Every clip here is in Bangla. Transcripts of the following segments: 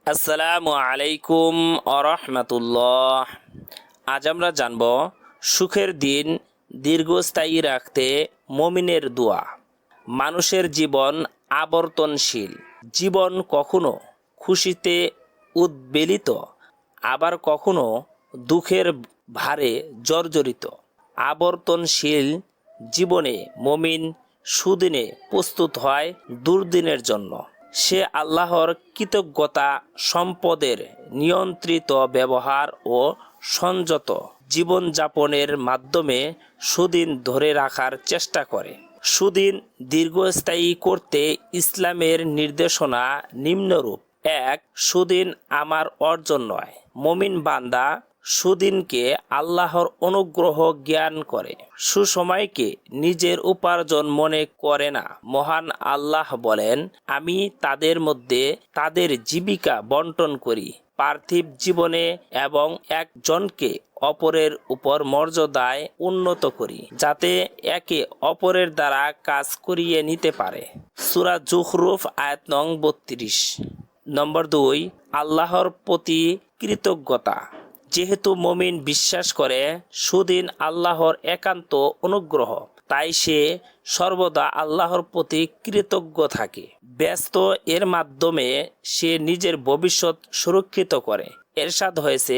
আসসালামু আলাইকুম আরহামাতুল্লাহ। আজ আমরা জানব সুখের দিন দীর্ঘস্থায়ী রাখতে মুমিনের দোয়া। মানুষের জীবন আবর্তনশীল। জীবন কখনো খুশিতে উদ্বেলিত, আবার কখনো দুঃখের ভারে জর্জরিত। আবর্তনশীল জীবনে মুমিন সুদিনে প্রস্তুত হয় দুর্দিনের জন্য। সে আল্লাহর কৃতজ্ঞতা, সম্পদের নিয়ন্ত্রিত ব্যবহার ও সংযত জীবনযাপনের মাধ্যমে সুদিন ধরে রাখার চেষ্টা করে। সুদিন দীর্ঘস্থায়ী করতে ইসলামের নির্দেশনা নিম্নরূপ: ১. সুদিন আমার অর্জন নয়। মুমিন বান্দা সুদিনকে আল্লাহর অনুগ্রহ জ্ঞান করে, সুসময়কে নিজের উপার্জন মনে করে না। মহান আল্লাহ বলেন, আমি তাদের মধ্যে তাদের জীবিকা বন্টন করি পার্থিব জীবনে এবং একজনকে অপরের উপর মর্যাদায় উন্নত করি, যাতে একে অপরের দ্বারা কাজ করিয়ে নিতে পারে। সূরা যুখরুফ আয়াত নং ৩২। নম্বর ২. আল্লাহর প্রতি কৃতজ্ঞতা। যেহেতু মুমিন বিশ্বাস করে সুদিন আল্লাহর একান্ত অনুগ্রহ, তাই সে সর্বদা আল্লাহর প্রতি কৃতজ্ঞ থাকে। ব্যস্ত এর মাধ্যমে সে নিজের ভবিষ্যৎ সুরক্ষিত করে। এরশাদ হয়েছে,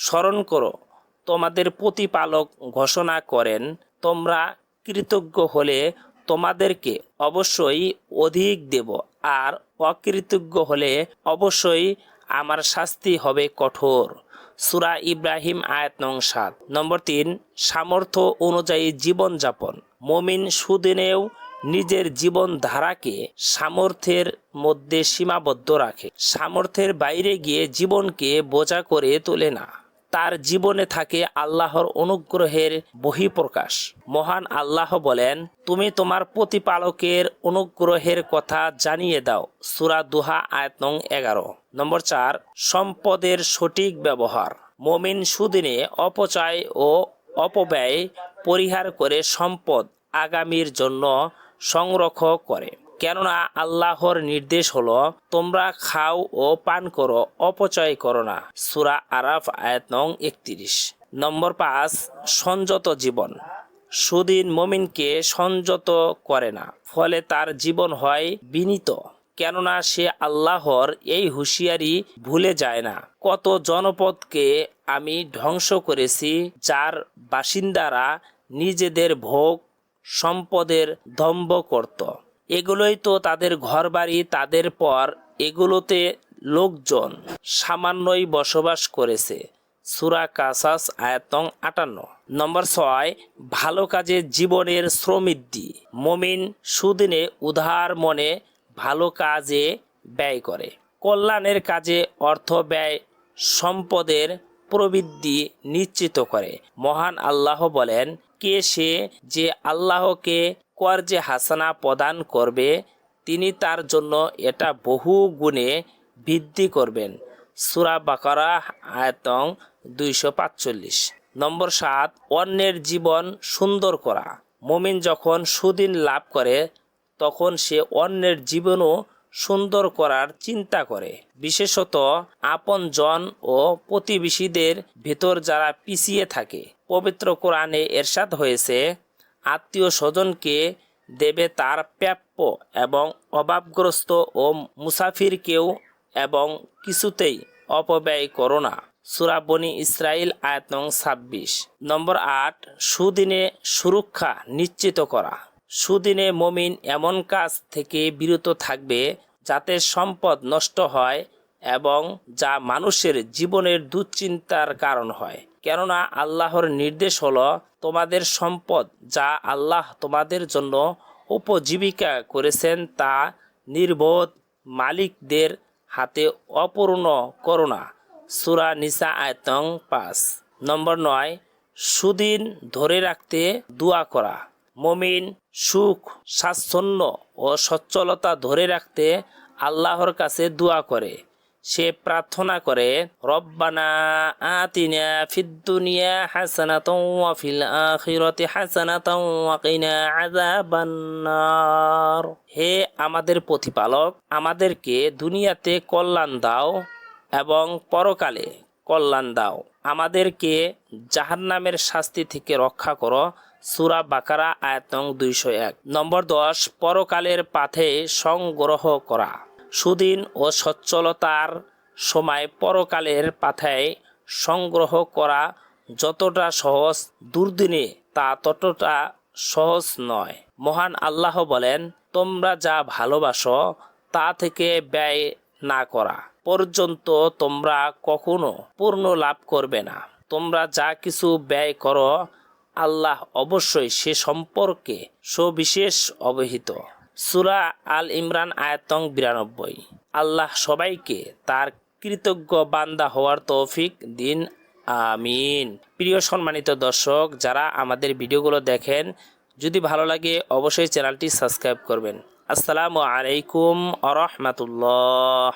স্মরণ করো তোমাদের প্রতিপালক ঘোষণা করেন, তোমরা কৃতজ্ঞ হলে তোমাদেরকে অবশ্যই অধিক দেব, আর অকৃতজ্ঞ হলে অবশ্যই আমার শাস্তি হবে কঠোর। সূরা ইব্রাহিম আয়াত নং ৭। নম্বর ৩. সামর্থ্য অনুযায়ী জীবনযাপন। মুমিন সুদিনেও নিজের জীবনধারাকে সামর্থ্যের মধ্যে সীমাবদ্ধ রাখে। সামর্থ্যের বাইরে গিয়ে জীবনকে বোঝা করে তোলে না। তার জীবনে থাকে আল্লাহর অনুগ্রহের বহিঃপ্রকাশ। মহান আল্লাহ বলেন, তুমি তোমার প্রতিপালকের অনুগ্রহের কথা জানিয়ে দাও। সূরা দুহা আয়াত নং ১১। নম্বর ৪. সম্পদের সঠিক ব্যবহার। মুমিন সুদিনে অপচয় ও অপব্যয় পরিহার করে সম্পদ আগামীর জন্য সংরক্ষণ করে। কেননা আল্লাহর নির্দেশ হলো, তোমরা খাও ও পান করো, অপচয় করো না। সূরা আরাফ আয়াত নং ৩১। নম্বর ৫. সংযত জীবন। সুদিন মুমিনকে সংযত করে না, ফলে তার জীবন হয় বিনীত। কেননা সে আল্লাহর এই হুঁশিয়ারি ভুলে যায় না, কত জনপদকে আমি ধ্বংস করেছি, যার বাসিন্দারা নিজেদের ভোগ সম্পদের দম্ভ করত। এগুলোই তো তাদের ঘরবাড়ি, তাদের পর এগুলোতে লোকজন সামান্যই বসবাস করেছে। সূরা কাসাস আয়াত নং ৫৮। নম্বর ৬. ভালো কাজে জীবনের শ্রমবৃদ্ধি। মুমিন সুদিনে উদার মনে ভালো কাজে ব্যয় করে। কল্যাণের কাজে অর্থ ব্যয় সম্পদের প্রবৃদ্ধি নিশ্চিত করে। মহান আল্লাহ বলেন, কে সে যে আল্লাহকে কর্জে হাসানা প্রদান করবে, তিনি তার জন্য এটা বহু গুণে বৃদ্ধি করবেন। সূরা বাকারা আয়াত নং ২৪৫। নম্বর ৭. অন্যের জীবন সুন্দর করা। মুমিন যখন সুদিন লাভ করে, তখন সে অন্যের জীবনও সুন্দর করার চিন্তা করে। বিশেষত আপনজন ও প্রতিবেশীদের ভেতর যারা পিছিয়ে থাকে। পবিত্র কোরআনে এরশাদ হয়েছে, আত্মীয় স্বজনকে দেবে তার প্রাপ্য এবং অভাবগ্রস্ত ও মুসাফিরকেও এবং কিছুতেই অপব্যয় করো না। সূরা বনী ইসরাইল আয়াত নং ২৬। নম্বর ৮. সুদিনে সুরক্ষা নিশ্চিত করা। সুদিনে মুমিন এমন কাজ থেকে বিরত থাকবে যাতে সম্পদ নষ্ট হয় এবং যা মানুষের জীবনের দুশ্চিন্তার কারণ হয়। কেননা আল্লাহর নির্দেশ হলো, তোমাদের সম্পদ যা আল্লাহ তোমাদের জন্য উপজীবিকা করেছেন তা নির্বোধ মালিকদের হাতে অপূর্ণ করো না। সূরা নিসা আয়াত নং ৫। নম্বর ৯. সুদিন ধরে রাখতে দোয়া করা। মুমিন সুখ, স্বাচ্ছন্দ্য ও সচ্ছলতা ধরে রাখতে আল্লাহর কাছে দোয়া করে। সে প্রার্থনা করে, রব্বানা আতিনা ফিদ দুনিয়া হাসানাতাও ওয়া ফিল আখিরাতি হাসানাতাও ওয়া কিনা আযাবান নার। হে আমাদের প্রতিপালক, আমাদেরকে দুনিয়াতে কল্যাণ দাও এবং পরকালে কল্যাণ দাও। আমাদেরকে জাহান্নামের শাস্তি থেকে রক্ষা করো। সূরা বাকারা আয়াত নং 201। নম্বর 10, পরকালের পথে সংগ্রহ করা। সুদিন ও সচ্ছলতার সময় পরকালের পাথায় সংগ্রহ করা যতটা সহজ, দুর্দিনে তা ততটা সহজ নয়। মহান আল্লাহ বলেন, তোমরা যা ভালোবাসো তা থেকে ব্যয় না করা পর্যন্ত তোমরা কখনো পূর্ণ লাভ করবে না। তোমরা যা কিছু ব্যয় করো আল্লাহ অবশ্যই সে সম্পর্কে সবিশেষ অবহিত। সূরা আল ইমরান আয়াত নং 92। আল্লাহ সবাইকে তার কৃতজ্ঞ বান্দা হওয়ার তৌফিক দিন, আমিন। প্রিয় সম্মানিত দর্শক, যারা আমাদের ভিডিওগুলো দেখেন, যদি ভালো লাগে অবশ্যই চ্যানেলটি সাবস্ক্রাইব করবেন। আসসালামু আলাইকুম ওয়া রাহমাতুল্লাহ।